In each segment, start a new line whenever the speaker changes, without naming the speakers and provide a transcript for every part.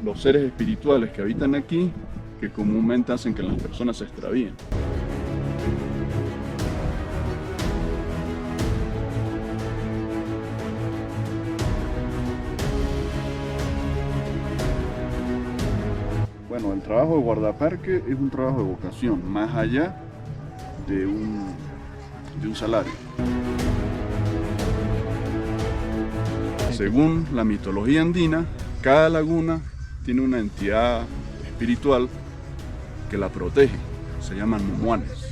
los seres espirituales que habitan aquí que comúnmente hacen que las personas se extravíen. Bueno, el trabajo de guardaparque es un trabajo de vocación, más allá de un salario. Según la mitología andina, cada laguna tiene una entidad espiritual que la protege, se llaman momoanes.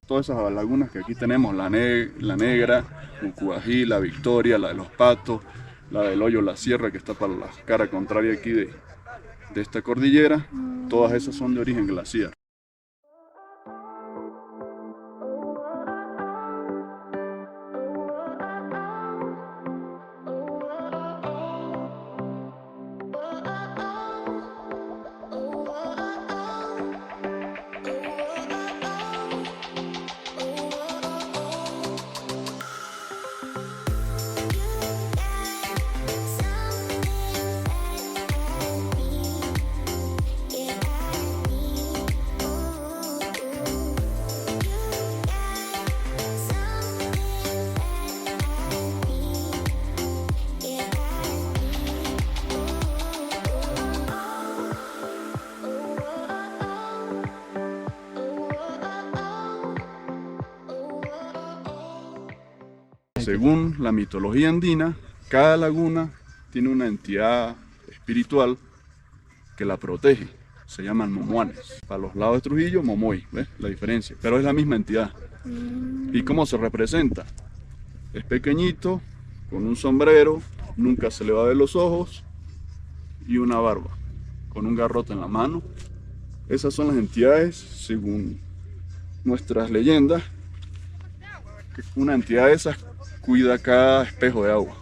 Todas esas lagunas que aquí tenemos, la Negra, Mucubají, la Victoria, la de los Patos, la del Hoyo La Sierra, que está para la cara contraria aquí de esta cordillera, todas esas son de origen glaciar. Según la mitología andina, cada laguna tiene una entidad espiritual que la protege, se llaman momoanes. Para los lados de Trujillo, momoy, ¿ves la diferencia? Pero es la misma entidad. ¿Y cómo se representa? Es pequeñito, con un sombrero, nunca se le va a ver los ojos y una barba, con un garrote en la mano. Esas son las entidades, según nuestras leyendas. Una entidad de esas cuida cada espejo de agua.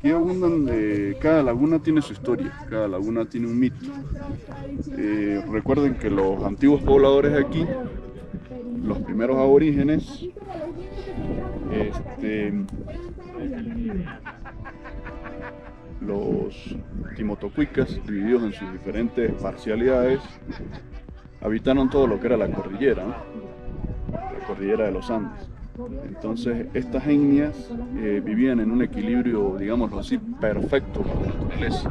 Aquí abundan cada laguna tiene su historia, cada laguna tiene un mito. Recuerden que los antiguos pobladores de aquí, los primeros aborígenes, los timotocuicas, divididos en sus diferentes parcialidades, habitaron todo lo que era la cordillera, ¿no? La cordillera de los Andes. Entonces estas etnias vivían en un equilibrio, digámoslo así, perfecto con la naturaleza.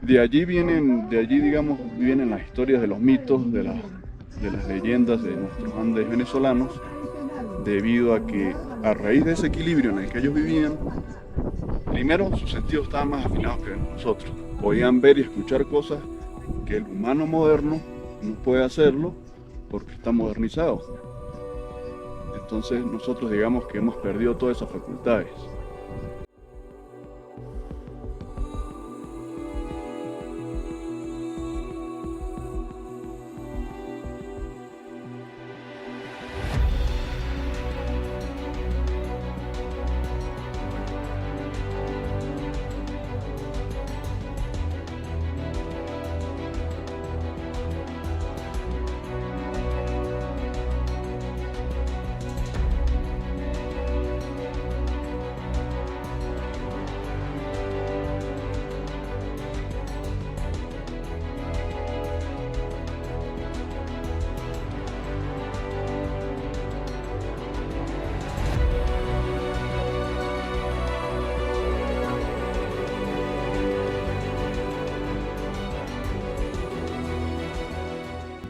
De allí digamos, vienen las historias de los mitos, de las leyendas de nuestros Andes venezolanos, debido a que a raíz de ese equilibrio en el que ellos vivían, primero sus sentidos estaban más afinados que nosotros. Podían ver y escuchar cosas que el humano moderno no puede hacerlo porque está modernizado. Entonces nosotros digamos que hemos perdido todas esas facultades.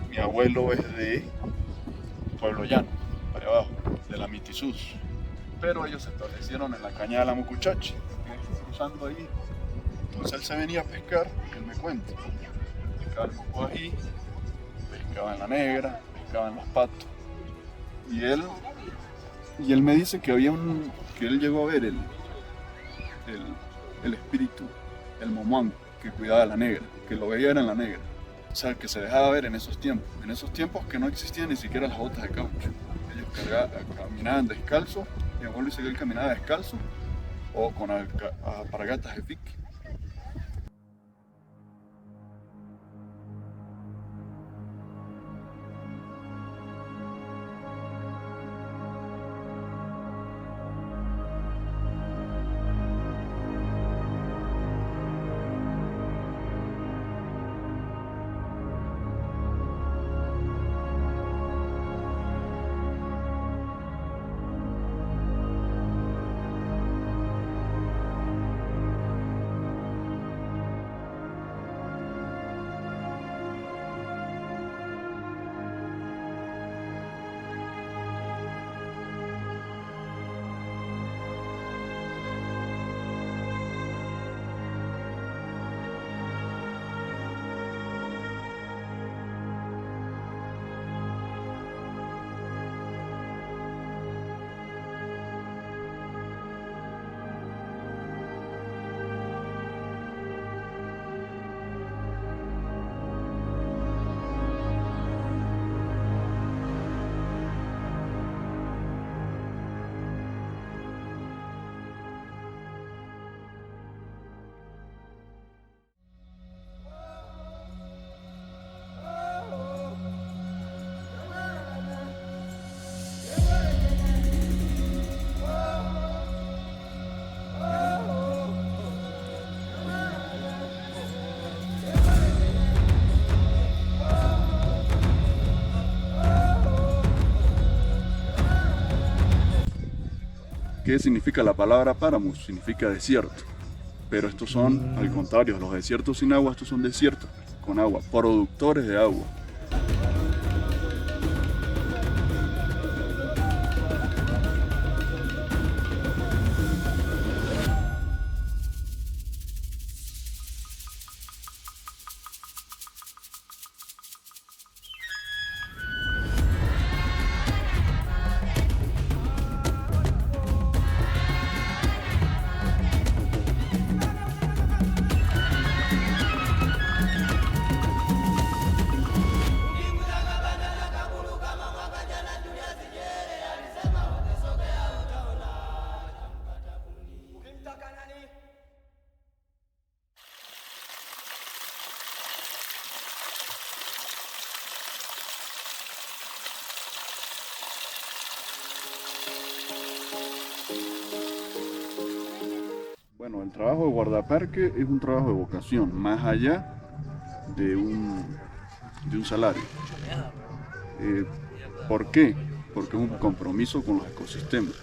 Mi abuelo es de Pueblo Llano, para abajo, de la Mitisús. Pero ellos se establecieron en la cañada de la Mucuchachi, cruzando ahí. Entonces él se venía a pescar, él me cuenta. Pescaba en Mocoají, pescaba en la Negra, pescaba en los Patos. Y él me dice que que él llegó a ver el espíritu, el momón que cuidaba a la Negra, que lo veía era en la Negra. O sea, que se dejaba ver en esos tiempos que no existían ni siquiera las botas de caucho. Ellos caminaban descalzos, mi abuelo dice que él caminaba descalzo o con alpargatas de pique. ¿Qué significa la palabra páramo? Significa desierto. Pero estos son, al contrario, los desiertos sin agua, estos son desiertos con agua, productores de agua. Bueno, el trabajo de guardaparque es un trabajo de vocación, más allá de un salario. ¿Por qué? Porque es un compromiso con los ecosistemas.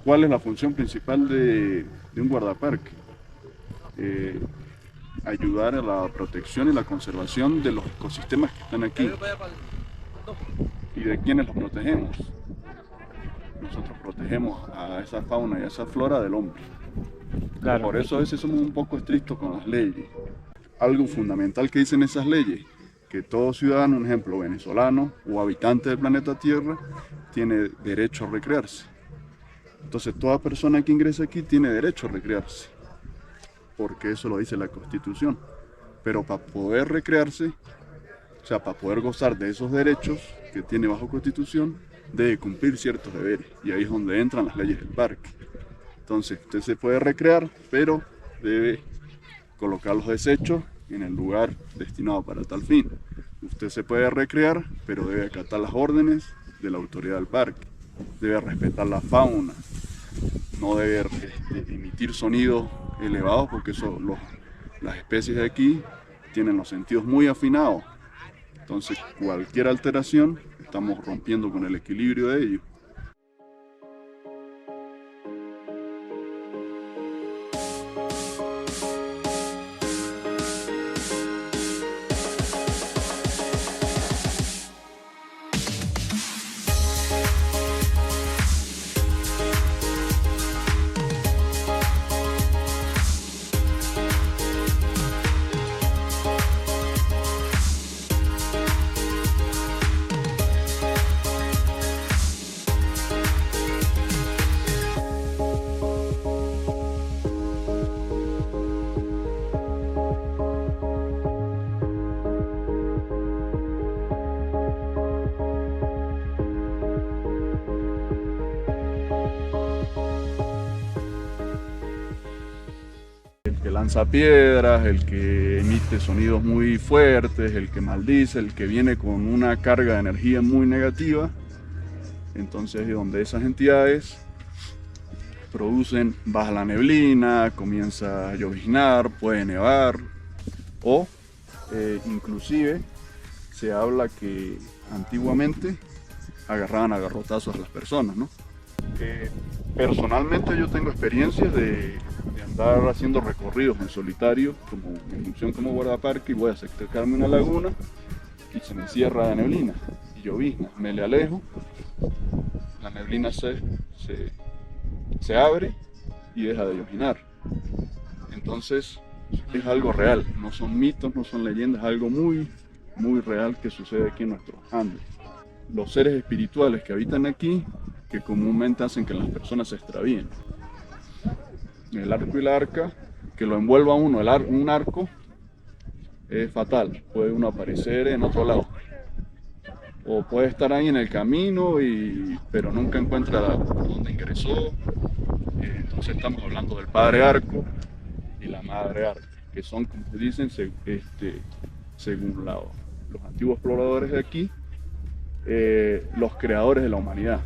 ¿Cuál es la función principal de un guardaparque? Ayudar a la protección y la conservación de los ecosistemas que están aquí. ¿Y de quiénes los protegemos? Nosotros protegemos a esa fauna y a esa flora del hombre. Claro. Por eso a veces somos un poco estrictos con las leyes. Algo fundamental que dicen esas leyes que todo ciudadano, un ejemplo, venezolano o habitante del planeta Tierra, tiene derecho a recrearse. Entonces toda persona que ingresa aquí tiene derecho a recrearse, porque eso lo dice la Constitución. Pero para poder recrearse, o sea, para poder gozar de esos derechos que tiene bajo Constitución, debe cumplir ciertos deberes. Y ahí es donde entran las leyes del parque. Entonces, usted se puede recrear, pero debe colocar los desechos en el lugar destinado para tal fin. Usted se puede recrear, pero debe acatar las órdenes de la autoridad del parque. Debe respetar la fauna. No debe emitir sonidos elevados, porque las especies de aquí tienen los sentidos muy afinados. Entonces, cualquier alteración, estamos rompiendo con el equilibrio de ellos. El que lanza piedras, el que emite sonidos muy fuertes, el que maldice, el que viene con una carga de energía muy negativa. Entonces, donde esas entidades producen, baja la neblina, comienza a lloviznar, puede nevar, o inclusive se habla que antiguamente agarraban a garrotazos a las personas, ¿no? Personalmente yo tengo experiencias de andar haciendo recorridos en solitario, como en función como guardaparque, y voy a acercarme a una laguna y se me cierra la neblina y llovizna. Me le alejo, la neblina se abre y deja de lloviznar. Entonces es algo real, no son mitos, no son leyendas, es algo muy, muy real que sucede aquí en nuestros Andes. Los seres espirituales que habitan aquí, que comúnmente hacen que las personas se extravíen. El arco y la arca, que lo envuelva uno, un arco, es fatal, puede uno aparecer en otro lado. O puede estar ahí en el camino, pero nunca encuentra dónde ingresó. Entonces estamos hablando del padre arco y la madre arca, que son, como se dicen, según los antiguos exploradores de aquí, los creadores de la humanidad.